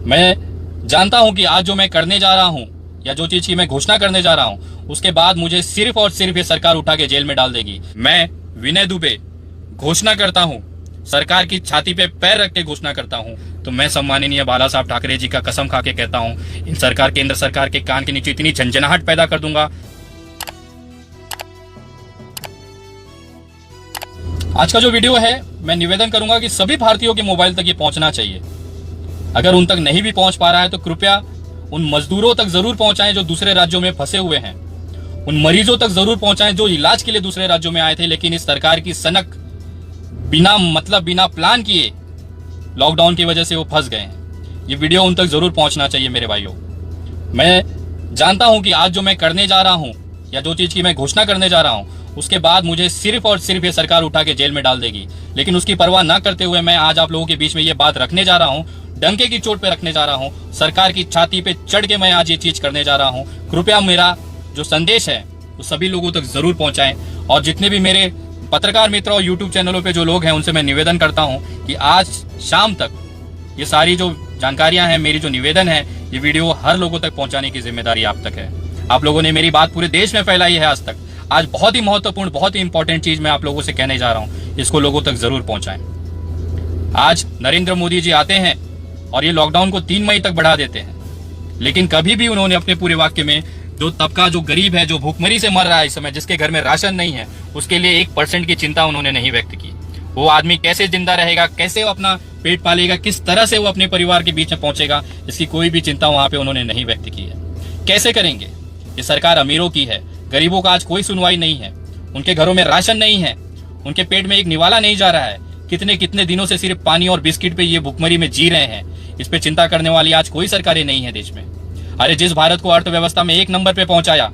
मैं जानता हूं कि आज जो मैं करने जा रहा हूं या जो चीज की मैं घोषणा करने जा रहा हूं उसके बाद मुझे सिर्फ और सिर्फ ये सरकार उठा के जेल में डाल देगी। मैं विनय दुबे घोषणा करता हूं, सरकार की छाती पे पैर रख के घोषणा करता हूं। तो मैं सम्माननीय बाला साहब ठाकरे जी का कसम खा के कहता हूं, इन सरकार केंद्र सरकार के कान के नीचे इतनी झंझनाहट पैदा कर दूंगा। आज का जो वीडियो है, मैं निवेदन करूंगा कि सभी भारतीयों के मोबाइल तक ये पहुंचना चाहिए। अगर उन तक नहीं भी पहुंच पा रहा है तो कृपया उन मजदूरों तक जरूर पहुंचाएं जो दूसरे राज्यों में फंसे हुए हैं। उन मरीजों तक जरूर पहुंचाएं जो इलाज के लिए दूसरे राज्यों में आए थे, लेकिन इस सरकार की सनक बिना प्लान किए लॉकडाउन की वजह से वो फंस गए हैं। ये वीडियो उन तक जरूर पहुंचना चाहिए मेरे भाइयों। मैं जानता हूं कि आज जो मैं करने जा रहा हूं या जो चीज की मैं घोषणा करने जा रहा हूं उसके बाद मुझे सिर्फ और सिर्फ ये सरकार उठा के जेल में डाल देगी, लेकिन उसकी परवाह ना करते हुए मैं आज आप लोगों के बीच में ये बात रखने जा रहा हूं, डंके की चोट पे रखने जा रहा हूं। सरकार की छाती पे चढ़ के मैं आज ये चीज करने जा रहा हूं। कृपया मेरा जो संदेश है वो सभी लोगों तक जरूर पहुंचाएं। और जितने भी मेरे पत्रकार मित्र और यूट्यूब चैनलों पे जो लोग हैं उनसे मैं निवेदन करता हूं कि आज शाम तक ये सारी जो जानकारियां हैं, मेरी जो निवेदन है, ये वीडियो हर लोगों तक पहुंचाने की जिम्मेदारी आप तक है। आप लोगों ने मेरी बात पूरे देश में फैलाई है आज तक। आज बहुत ही महत्वपूर्ण, बहुत ही इंपॉर्टेंट चीज मैं आप लोगों से कहने जा रहा हूं, इसको लोगों तक जरूर पहुंचाएं। आज नरेंद्र मोदी जी आते हैं और ये लॉकडाउन को 3 मई तक बढ़ा देते हैं, लेकिन कभी भी उन्होंने अपने पूरे वाक्य में जो तबका, जो गरीब है, जो भूखमरी से मर रहा है इस समय, जिसके घर में राशन नहीं है, उसके लिए 1% की चिंता उन्होंने नहीं व्यक्त की। वो आदमी कैसे जिंदा रहेगा, कैसे वो अपना पेट पालेगा, किस तरह से वो अपने परिवार के बीच में पहुंचेगा, इसकी कोई भी चिंता वहां पे उन्होंने नहीं व्यक्त की है। कैसे करेंगे? ये सरकार अमीरों की है, गरीबों का आज कोई सुनवाई नहीं है। उनके घरों में राशन नहीं है, उनके पेट में एक निवाला नहीं जा रहा है। कितने कितने दिनों से सिर्फ पानी और बिस्किट पे ये भूखमरी में जी रहे हैं। इस पे चिंता करने वाली आज कोई सरकारें नहीं है देश में। अरे जिस भारत को अर्थव्यवस्था में 1 नंबर पे पहुंचाया,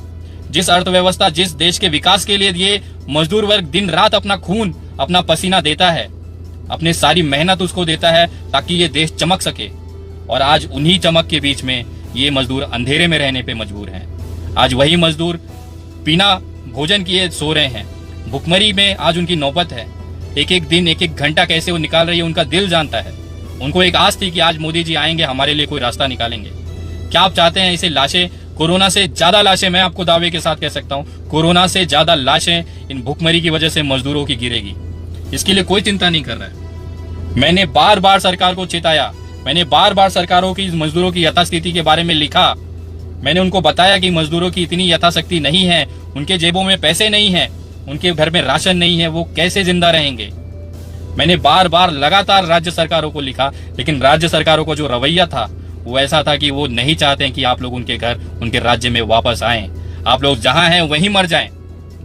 जिस अर्थव्यवस्था, जिस देश के विकास के लिए ये मजदूर वर्ग दिन रात अपना खून, अपना पसीना देता है, अपनी सारी मेहनत उसको देता है ताकि ये देश चमक सके, और आज उन्हीं चमक के बीच में ये मजदूर अंधेरे में रहने पे मजबूर हैं। आज वही मजदूर बिना भोजन किए सो रहे हैं। भुखमरी में आज उनकी नौबत है। एक एक दिन, एक एक घंटा कैसे वो निकाल रही है उनका दिल जानता है। उनको एक आस थी कि आज मोदी जी आएंगे, हमारे लिए कोई रास्ता निकालेंगे। क्या आप चाहते हैं इसे लाशें, कोरोना से ज्यादा लाशें, मैं आपको दावे के साथ कह सकता हूं, कोरोना से ज्यादा लाशें इन भुखमरी की वजह से मजदूरों की गिरेगी। इसके लिए कोई चिंता नहीं कर रहा है। मैंने बार बार सरकार को चेताया, मैंने बार बार सरकारों की मजदूरों की यथास्थिति के बारे में लिखा। मैंने उनको बताया कि मजदूरों की इतनी यथाशक्ति नहीं है, उनके जेबों में पैसे नहीं है, उनके घर में राशन नहीं है, वो कैसे जिंदा रहेंगे। मैंने बार बार लगातार राज्य सरकारों को लिखा, लेकिन राज्य सरकारों को जो रवैया था वो ऐसा था कि वो नहीं चाहते हैं कि आप लोग उनके घर, उनके राज्य में वापस आएं। आप लोग जहां हैं वहीं मर जाएं।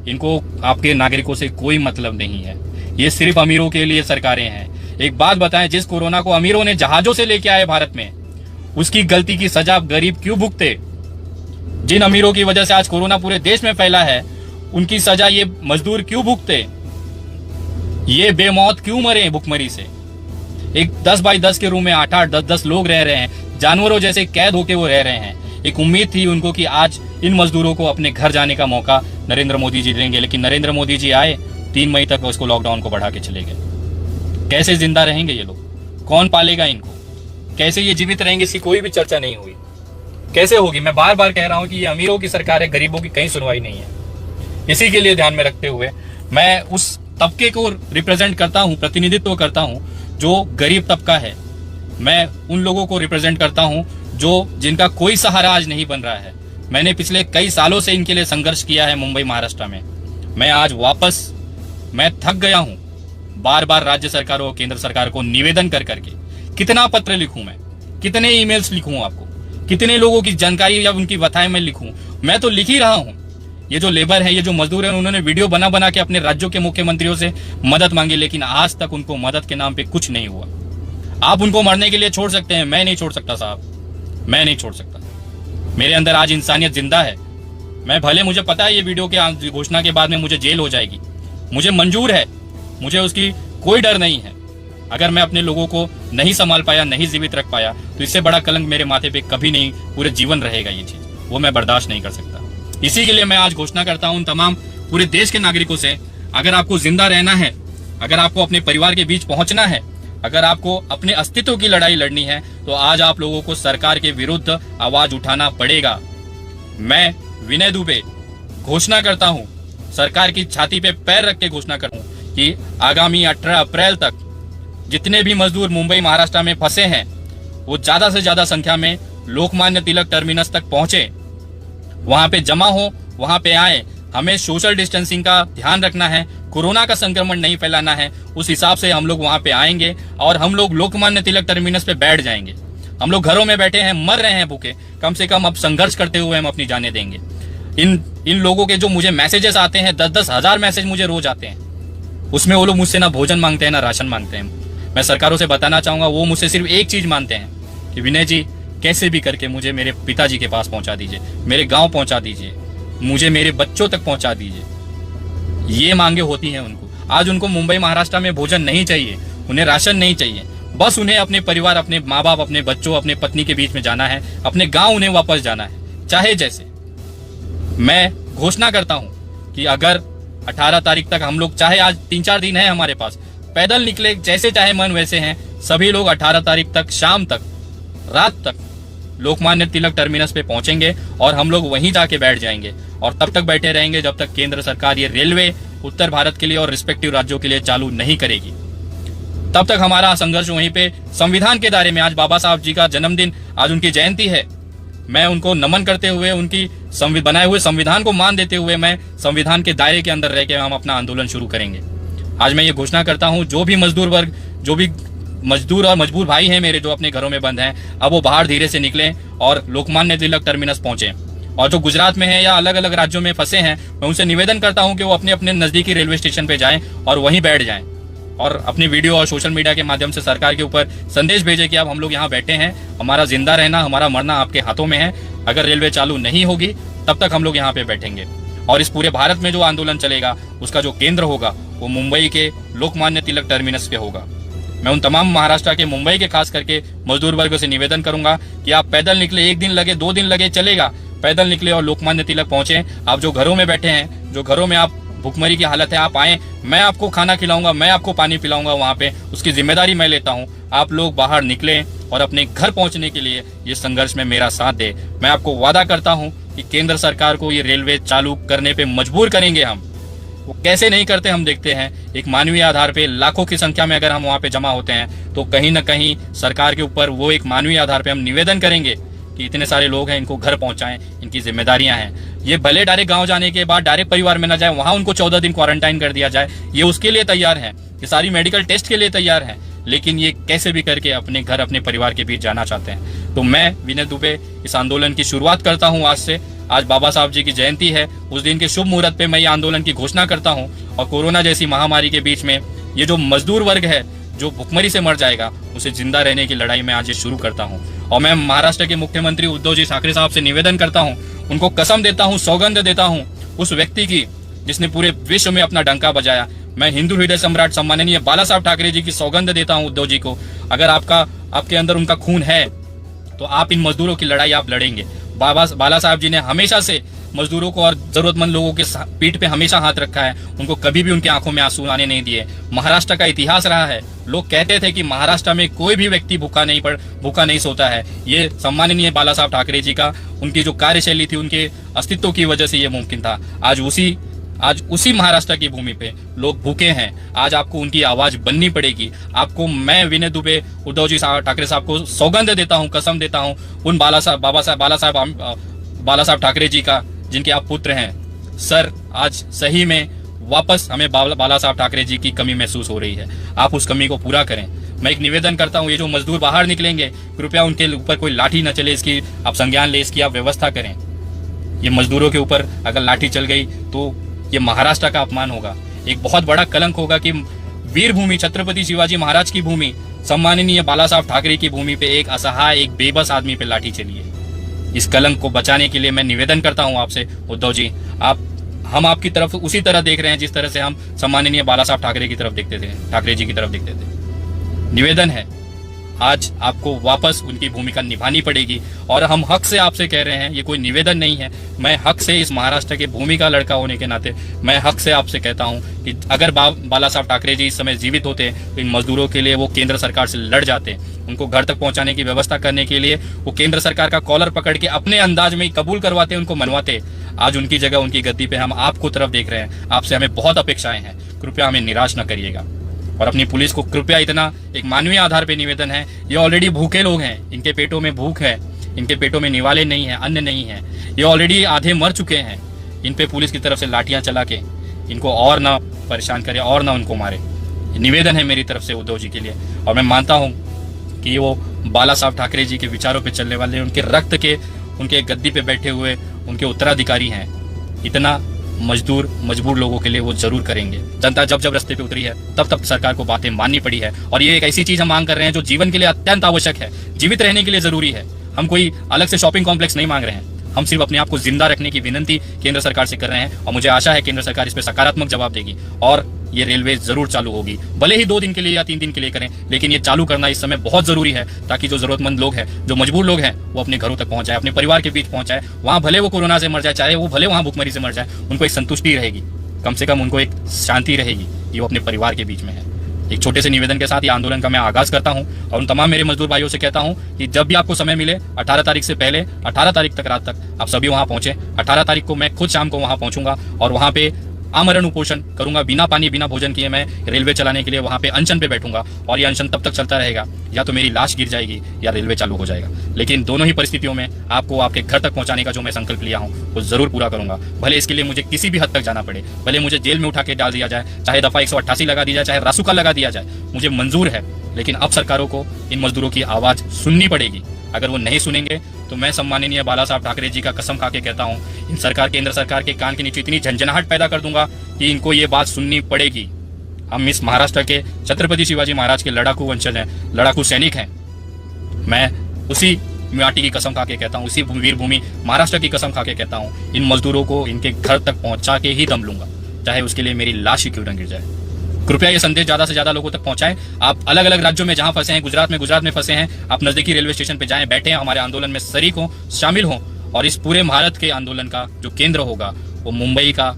इनको आपके नागरिकों से कोई मतलब नहीं है। ये सिर्फ अमीरों के लिए सरकारें हैं। एक बात बताएं, जिस कोरोना को अमीरों ने जहाजों से लेके आए भारत में, उसकी गलती की सजा गरीब क्यों भुगते? जिन अमीरों की वजह से आज कोरोना पूरे देश में फैला है, उनकी सजा ये मजदूर क्यों भुगते? ये बेमौत क्यों मरे भुखमरी से? एक 10 बाई 10 के रूम में 8-8, 10-10 लोग रह रहे हैं, जानवरों जैसे कैद होके वो रह रहे हैं। एक उम्मीद थी उनको कि आज इन मजदूरों को अपने घर जाने का मौका नरेंद्र मोदी जी देंगे, लेकिन नरेंद्र मोदी जी आए, 3 मई तक उसको लॉकडाउन को बढ़ा के चले गए। कैसे जिंदा रहेंगे ये लोग? कौन पालेगा इनको? कैसे ये जीवित रहेंगे? इसकी कोई भी चर्चा नहीं हुई। कैसे होगी? मैं बार बार कह रहा हूं कि ये अमीरों की सरकार है, गरीबों की कहीं सुनवाई नहीं है। इसी के लिए ध्यान में रखते हुए मैं उस तबके को रिप्रेजेंट करता हूं, प्रतिनिधित्व करता हूं जो गरीब तबका है। मैं उन लोगों को रिप्रेजेंट करता हूं जिनका कोई सहारा आज नहीं बन रहा है। मैंने पिछले कई सालों से इनके लिए संघर्ष किया है मुंबई, महाराष्ट्र में। मैं आज वापस, मैं थक गया हूं बार बार राज्य सरकारों और केंद्र सरकार को निवेदन कर करके। कितना पत्र लिखूं मैं, कितने ईमेल्स लिखूं आपको, कितने लोगों की जानकारी या उनकी बताएं मैं लिखूं? मैं तो लिख ही रहा हूं। ये जो लेबर है, ये जो मजदूर है, उन्होंने वीडियो बना बना के अपने राज्यों के मुख्यमंत्रियों से मदद मांगी, लेकिन आज तक उनको मदद के नाम पे कुछ नहीं हुआ। आप उनको मरने के लिए छोड़ सकते हैं, मैं नहीं छोड़ सकता साहब, मैं नहीं छोड़ सकता। मेरे अंदर आज इंसानियत जिंदा है। मैं भले, मुझे पता है ये वीडियो के घोषणा के बाद में मुझे जेल हो जाएगी, मुझे मंजूर है, मुझे उसकी कोई डर नहीं है। अगर मैं अपने लोगों को नहीं संभाल पाया, नहीं जीवित रख पाया, तो इससे बड़ा कलंक मेरे माथे पे कभी नहीं, पूरे जीवन रहेगा। ये चीज वो मैं बर्दाश्त नहीं कर सकता। इसी के लिए मैं आज घोषणा करता हूं तमाम पूरे देश के नागरिकों से, अगर आपको जिंदा रहना है, अगर आपको अपने परिवार के बीच पहुंचना है, अगर आपको अपने अस्तित्व की लड़ाई लड़नी है तो आज आप लोगों को सरकार के विरुद्ध आवाज उठाना पड़ेगा। मैं विनय दुबे घोषणा करता हूं, सरकार की छाती पे पैर रख के घोषणा करता हूं कि आगामी 18 अप्रैल तक जितने भी मजदूर मुंबई महाराष्ट्र में फंसे हैं वो ज्यादा से ज्यादा संख्या में लोकमान्य तिलक टर्मिनस तक पहुंचे, वहां पे जमा हो, वहां पे आए। हमें सोशल डिस्टेंसिंग का ध्यान रखना है, कोरोना का संक्रमण नहीं फैलाना है। उस हिसाब से हम लोग वहां पे आएंगे और हम लोग लोकमान्य तिलक टर्मिनस पे बैठ जाएंगे। हम लोग घरों में बैठे हैं, मर रहे हैं भूखे, कम से कम अब संघर्ष करते हुए हम अपनी जानें देंगे। इन लोगों के जो मुझे मैसेजेस आते हैं, 10-10 हजार मैसेज मुझे रोज आते हैं, उसमें वो लोग मुझसे ना भोजन मांगते हैं ना राशन मांगते हैं। मैं सरकारों से बताना चाहूंगा, वो मुझसे सिर्फ एक चीज मानते हैं कि विनय जी कैसे भी करके मुझे मेरे पिताजी के पास पहुंचा दीजिए, मेरे गांव पहुंचा दीजिए, मुझे मेरे बच्चों तक पहुंचा दीजिए। ये मांगे होती हैं उनको। आज उनको मुंबई महाराष्ट्र में भोजन नहीं चाहिए, उन्हें राशन नहीं चाहिए, बस उन्हें अपने परिवार, अपने माँ बाप, अपने बच्चों, अपने पत्नी के बीच में जाना है, अपने गांव उन्हें वापस जाना है, चाहे जैसे। मैं घोषणा करता हूं कि अगर 18 तारीख तक हम लोग, चाहे आज 3-4 दिन है हमारे पास, पैदल निकले, जैसे चाहे मन वैसे हैं, सभी लोग 18 तारीख तक शाम तक, रात तक लोकमान्य तिलक टर्मिनस पे पहुंचेंगे और हम लोग वहीं जाके बैठ जाएंगे और तब तक बैठे रहेंगे जब तक केंद्र सरकार ये रेलवे उत्तर भारत के लिए और रिस्पेक्टिव राज्यों के लिए चालू नहीं करेगी। तब तक हमारा संघर्ष वहीं पे संविधान के दायरे में। आज बाबा साहब जी का जन्मदिन, आज उनकी जयंती है। मैं उनको नमन करते हुए, उनकी बनाए हुए संविधान को मान देते हुए, मैं संविधान के दायरे के अंदर रह के हम अपना आंदोलन शुरू करेंगे। आज मैं ये घोषणा करता हूं, जो भी मजदूर वर्ग, जो भी मजदूर और मजबूर भाई हैं मेरे, जो अपने घरों में बंद हैं, अब वो बाहर धीरे से निकलें और लोकमान्य तिलक टर्मिनस पहुंचे। और जो गुजरात में है या अलग अलग राज्यों में फंसे हैं, मैं उनसे निवेदन करता हूं कि वो अपने अपने नजदीकी रेलवे स्टेशन पे जाएं और वहीं बैठ जाएं और अपनी वीडियो और सोशल मीडिया के माध्यम से सरकार के ऊपर संदेश भेजें कि अब हम लोग यहाँ बैठे हैं, हमारा जिंदा रहना, हमारा मरना आपके हाथों में है। अगर रेलवे चालू नहीं होगी तब तक हम लोग यहाँ पे बैठेंगे। और इस पूरे भारत में जो आंदोलन चलेगा उसका जो केंद्र होगा वो मुंबई के लोकमान्य तिलक टर्मिनस पे होगा। मैं उन तमाम महाराष्ट्र के, मुंबई के खास करके मजदूर वर्गों से निवेदन करूंगा कि आप पैदल निकले, 1 दिन लगे, 2 दिन लगे, चलेगा, पैदल निकले और लोकमान्य तिलक पहुंचे। आप जो घरों में बैठे हैं, जो घरों में आप भूखमरी की हालत है, आप आए, मैं आपको खाना खिलाऊंगा, मैं आपको पानी पिलाऊंगा वहां पे, उसकी जिम्मेदारी मैं लेता हूं। आप लोग बाहर निकले और अपने घर पहुंचने के लिए ये संघर्ष में मेरा साथ दे। मैं आपको वादा करता हूं कि केंद्र सरकार को ये रेलवे चालू करने पे मजबूर करेंगे हम। वो कैसे नहीं करते हम देखते हैं। एक मानवीय आधार पे लाखों की संख्या में अगर हम वहां पे जमा होते हैं तो कहीं ना कहीं सरकार के ऊपर वो एक मानवीय आधार पे हम निवेदन करेंगे कि इतने सारे लोग हैं, इनको घर पहुंचाएं, इनकी जिम्मेदारियां हैं। ये भले डायरेक्ट गांव जाने के बाद डायरेक्ट परिवार में न जाए, वहां उनको 14 दिन क्वारंटाइन कर दिया जाए, ये उसके लिए तैयार है, ये सारी मेडिकल टेस्ट के लिए तैयार है, लेकिन ये कैसे भी करके अपने घर, अपने परिवार के बीच जाना चाहते हैं। तो मैं विनय दुबे इस आंदोलन की शुरुआत करता हूँ आज से। आज बाबा साहब जी की जयंती है, उस दिन के शुभ मुहूर्त पे मैं ये आंदोलन की घोषणा करता हूँ और कोरोना जैसी महामारी के बीच में ये जो मजदूर वर्ग है जो भुखमरी से मर जाएगा, उसे जिंदा रहने की लड़ाई मैं आज ये शुरू करता हूँ। और मैं महाराष्ट्र के मुख्यमंत्री उद्धव जी ठाकरे साहब से निवेदन करता हूँ, उनको कसम देता हूँ, सौगंध देता हूँ उस व्यक्ति की जिसने पूरे विश्व में अपना डंका बजाया। मैं हिंदू हृदय सम्राट सम्माननीय बाला साहब ठाकरे जी की सौगंध देता हूँ उद्धव जी को, अगर आपके अंदर उनका खून है तो आप इन मजदूरों की लड़ाई आप लड़ेंगे। बाला साहब जी ने हमेशा से मजदूरों को और जरूरतमंद लोगों के पीठ पे हमेशा हाथ रखा है, उनको कभी भी उनकी आंखों में आंसू आने नहीं दिए। महाराष्ट्र का इतिहास रहा है, लोग कहते थे कि महाराष्ट्र में कोई भी व्यक्ति भूखा नहीं सोता है। ये सम्माननीय बाला साहब ठाकरे जी का, उनकी जो कार्यशैली थी, उनके अस्तित्व की वजह से ये मुमकिन था। आज उसी महाराष्ट्र की भूमि पे लोग भूखे हैं। आज आपको उनकी आवाज बननी पड़ेगी। आपको मैं विनय दुबे उद्धव जी ठाकरे साहब को सौगंध देता हूं, कसम देता हूं उन बाला साहब ठाकरे जी का जिनके आप पुत्र हैं। सर, आज सही में वापस हमें बाला साहब ठाकरे जी की कमी महसूस हो रही है, आप उस कमी को पूरा करें। मैं एक निवेदन करता हूं, ये जो मजदूर बाहर निकलेंगे, कृपया उनके ऊपर कोई लाठी न चले, इसकी आप संज्ञान ले, इसकी आप व्यवस्था करें। ये मजदूरों के ऊपर अगर लाठी चल गई तो ये महाराष्ट्र का अपमान होगा, एक बहुत बड़ा कलंक होगा कि वीर भूमि छत्रपति शिवाजी महाराज की भूमि, सम्माननीय बाला साहब ठाकरे की भूमि पे एक असहाय, एक बेबस आदमी पे लाठी चली है। इस कलंक को बचाने के लिए मैं निवेदन करता हूं आपसे उद्धव जी, हम आपकी तरफ उसी तरह देख रहे हैं जिस तरह से हम सम्माननीय बाला साहब ठाकरे की तरफ देखते थे, ठाकरे जी की तरफ देखते थे। निवेदन है आज आपको वापस उनकी भूमिका निभानी पड़ेगी। और हम हक से आपसे कह रहे हैं, ये कोई निवेदन नहीं है, मैं हक से इस महाराष्ट्र के भूमि का लड़का होने के नाते मैं हक से आपसे कहता हूं कि अगर बाला साहब ठाकरे जी इस समय जीवित होते तो इन मजदूरों के लिए वो केंद्र सरकार से लड़ जाते, उनको घर तक पहुंचाने की व्यवस्था करने के लिए वो केंद्र सरकार का कॉलर पकड़ के अपने अंदाज में कबूल करवाते, उनको मनवाते। आज उनकी जगह उनकी गद्दी पे हम आपको तरफ देख रहे हैं, आपसे हमें बहुत अपेक्षाएं हैं, कृपया हमें निराश न करिएगा। और अपनी पुलिस को कृपया इतना एक मानवीय आधार पे निवेदन है, ये ऑलरेडी भूखे लोग हैं, इनके पेटों में भूख है, इनके पेटों में निवाले नहीं है, अन्न नहीं है, ये ऑलरेडी आधे मर चुके हैं। इन पे पुलिस की तरफ से लाठियां चला के इनको और ना परेशान करे और ना उनको मारे, निवेदन है मेरी तरफ से उद्धव जी के लिए। और मैं मानता हूं कि वो बाला साहब ठाकरे जी के विचारों पे चलने वाले, उनके रक्त के, उनके गद्दी पे बैठे हुए उनके उत्तराधिकारी हैं। इतना मजबूर लोगों के लिए वो जरूर करेंगे। जनता जब जब रास्ते पे उतरी है तब सरकार को बातें माननी पड़ी है। और ये एक ऐसी चीज हम मांग कर रहे हैं जो जीवन के लिए अत्यंत आवश्यक है, जीवित रहने के लिए जरूरी है। हम कोई अलग से शॉपिंग कॉम्प्लेक्स नहीं मांग रहे हैं, हम सिर्फ अपने आप को जिंदा रखने की विनती केंद्र सरकार से कर रहे हैं। और मुझे आशा है केंद्र सरकार इस पर सकारात्मक जवाब देगी और ये रेलवे जरूर चालू होगी, भले ही 2 दिन के लिए या 3 दिन के लिए करें, लेकिन ये चालू करना इस समय बहुत जरूरी है, ताकि जो जरूरतमंद लोग हैं, जो मजबूर लोग हैं, वो अपने घरों तक पहुंच जाए, अपने परिवार के बीच पहुंच जाए। वहां भले वो कोरोना से मर जाए, चाहे वो भले वहां भूखमरी से मर जाए, उनको एक संतुष्टि रहेगी, कम से कम उनको एक शांति रहेगी, ये वो अपने परिवार के बीच में है। एक छोटे से निवेदन के साथ ये आंदोलन का मैं आगाज करता हूं और उन तमाम मेरे मजदूर भाइयों से कहता हूं कि जब भी आपको समय मिले 18 तारीख से पहले 18 तारीख तक रात तक आप सभी वहां पहुंचे। 18 तारीख को मैं खुद शाम को वहां पहुंचूंगा और वहां पे आमरण उपोषण करूंगा, बिना पानी बिना भोजन किए मैं रेलवे चलाने के लिए वहां पे अनशन पे बैठूंगा। और ये अनशन तब तक चलता रहेगा, या तो मेरी लाश गिर जाएगी या रेलवे चालू हो जाएगा, लेकिन दोनों ही परिस्थितियों में आपको आपके घर तक पहुंचाने का जो मैं संकल्प लिया हूं वो जरूर पूरा करूंगा। भले इसके लिए मुझे किसी भी हद तक जाना पड़े, भले मुझे जेल में उठा के डाल दिया जाए, चाहे दफा 188 लगा दी जाए, चाहे रासुका लगा दिया जाए, मुझे मंजूर है। लेकिन अब सरकारों को इन मजदूरों की आवाज सुननी पड़ेगी। अगर वो नहीं सुनेंगे तो मैं सम्माननीय बाला साहब ठाकरे जी का कसम खा के कहता हूं, इन सरकार केंद्र सरकार के कान के नीचे इतनी झंझनाहट पैदा कर दूंगा कि इनको ये बात सुननी पड़ेगी। हम इस महाराष्ट्र के छत्रपति शिवाजी महाराज के लड़ाकू वंशज हैं, लड़ाकू सैनिक हैं। मैं उसी माटी की कसम खा के कहता हूं, उसी वीर भूमि महाराष्ट्र की कसम खा के कहता हूं, इन मजदूरों को इनके घर तक पहुंचा के ही दम लूंगा, चाहे उसके लिए मेरी लाश ही क्यों न गिर जाए। कृपया ये संदेश ज्यादा से ज्यादा लोगों तक पहुंचाएं। आप अलग अलग राज्यों में जहां फंसे हैं, गुजरात में फंसे हैं, आप नजदीकी रेलवे स्टेशन पे जाएं, बैठे, हमारे आंदोलन में शरीक हों, शामिल हों। और इस पूरे भारत के आंदोलन का जो केंद्र होगा वो मुंबई का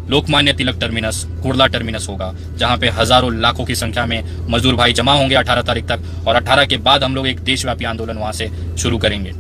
लोकमान्य तिलक टर्मिनस, कुर्ला टर्मिनस होगा, जहां पे हजारों लाखों की संख्या में मजदूर भाई जमा होंगे 18 तारीख तक। और 18 के बाद हम लोग एक देशव्यापी आंदोलन वहां से शुरू करेंगे।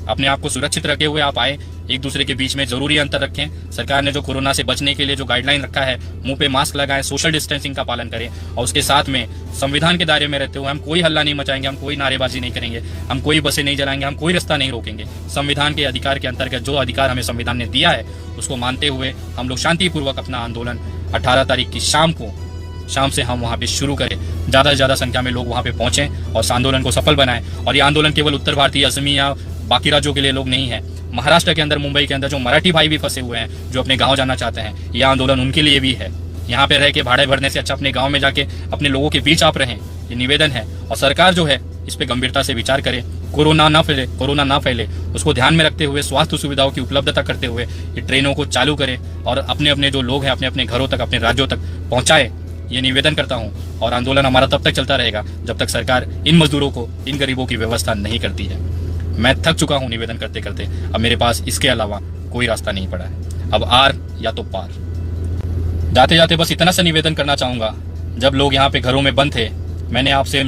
अपने आप को सुरक्षित रखे हुए आप आए, एक दूसरे के बीच में जरूरी अंतर रखें। सरकार ने जो कोरोना से बचने के लिए जो गाइडलाइन रखा है, मुंह पे मास्क लगाएं, सोशल डिस्टेंसिंग का पालन करें, और उसके साथ में संविधान के दायरे में रहते हुए हम कोई हल्ला नहीं मचाएंगे, हम कोई नारेबाजी नहीं करेंगे, हम कोई बसें नहीं जलाएंगे, हम कोई रास्ता नहीं रोकेंगे। संविधान के अधिकार के अंतर्गत जो अधिकार हमें संविधान ने दिया है उसको मानते हुए हम लोग शांतिपूर्वक अपना आंदोलन 18 तारीख की शाम से हम वहाँ पे शुरू करें। ज़्यादा से ज़्यादा संख्या में लोग वहाँ पे पहुँचें और इस आंदोलन को सफल बनाएं। और ये आंदोलन केवल उत्तर भारतीय, असमी या बाकी राज्यों के लिए लोग नहीं है। महाराष्ट्र के अंदर, मुंबई के अंदर जो मराठी भाई भी फंसे हुए हैं, जो अपने गांव जाना चाहते हैं, यह आंदोलन उनके लिए भी है। यहाँ पे रह के भाड़े भरने से अच्छा अपने गांव में जाके अपने लोगों के बीच आप रहें, ये निवेदन है। और सरकार जो है इस पे गंभीरता से विचार करे, कोरोना ना फैले, उसको ध्यान में रखते हुए स्वास्थ्य सुविधाओं की उपलब्धता करते हुए ये ट्रेनों को चालू करे और अपने अपने जो लोग हैं अपने अपने घरों तक, अपने राज्यों तक पहुंचाए, ये निवेदन करता हूँ। और आंदोलन हमारा तब तक चलता रहेगा जब तक सरकार इन मजदूरों को, इन गरीबों की व्यवस्था नहीं करती है। मैं थक चुका हूँ निवेदन करते करते, अब मेरे पास इसके अलावा कोई रास्ता नहीं पड़ा है। अब आर या तो पार। जाते जाते बस इतना सा निवेदन करना चाहूँगा, जब लोग यहाँ पे घरों में बंद थे, मैंने आपसे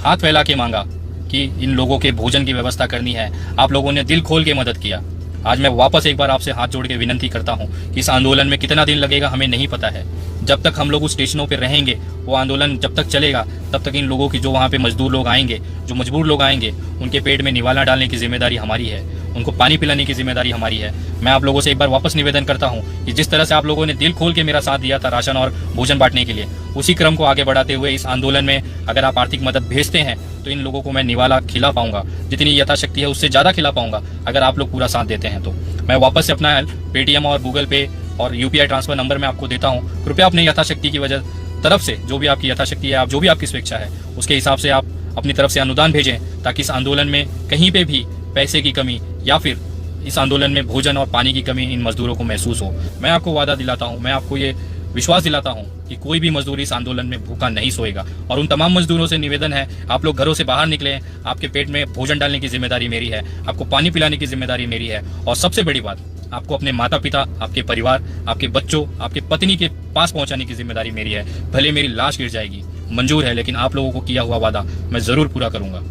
हाथ फैला के मांगा कि इन लोगों के भोजन की व्यवस्था करनी है। आप लोगों ने दिल खोल के मदद किया। आज मैं वापस एक बार आपसे हाथ जोड़ के विनती करता हूँ कि इस आंदोलन में कितना दिन लगेगा हमें नहीं पता है। जब तक हम लोग उस स्टेशनों पे रहेंगे, वो आंदोलन जब तक चलेगा, तब तक इन लोगों की, जो वहाँ पे मजदूर लोग आएंगे, जो मजबूर लोग आएंगे, उनके पेट में निवाला डालने की जिम्मेदारी हमारी है, उनको पानी पिलाने की जिम्मेदारी हमारी है। मैं आप लोगों से एक बार वापस निवेदन करता हूँ कि जिस तरह से आप लोगों ने दिल खोल के मेरा साथ दिया था राशन और भोजन बांटने के लिए, उसी क्रम को आगे बढ़ाते हुए इस आंदोलन में अगर आप आर्थिक मदद भेजते हैं तो इन लोगों को मैं निवाला खिला पाऊंगा, जितनी यथाशक्ति है उससे ज़्यादा खिला पाऊंगा, अगर आप लोग पूरा साथ देते हैं तो। मैं वापस से अपना पेटीएम और गूगल पे और यूपीआई ट्रांसफर नंबर मैं आपको देता हूँ। कृपया अपने यथाशक्ति की वजह तरफ से, जो भी आपकी यथाशक्ति है, आप जो भी आपकी स्वेच्छा है, उसके हिसाब से आप अपनी तरफ से अनुदान भेजें, ताकि इस आंदोलन में कहीं पे भी पैसे की कमी या फिर इस आंदोलन में भोजन और पानी की कमी इन मजदूरों को महसूस हो। मैं आपको वादा दिलाता हूँ, मैं आपको ये विश्वास दिलाता हूं कि कोई भी मजदूर इस आंदोलन में भूखा नहीं सोएगा। और उन तमाम मजदूरों से निवेदन है, आप लोग घरों से बाहर निकले, आपके पेट में भोजन डालने की जिम्मेदारी मेरी है, आपको पानी पिलाने की जिम्मेदारी मेरी है, और सबसे बड़ी बात, आपको अपने माता पिता, आपके परिवार, आपके बच्चों, आपके पत्नी के पास पहुंचाने की जिम्मेदारी मेरी है। भले मेरी लाश गिर जाएगी, मंजूर है, लेकिन आप लोगों को किया हुआ वादा मैं जरूर पूरा करूंगा।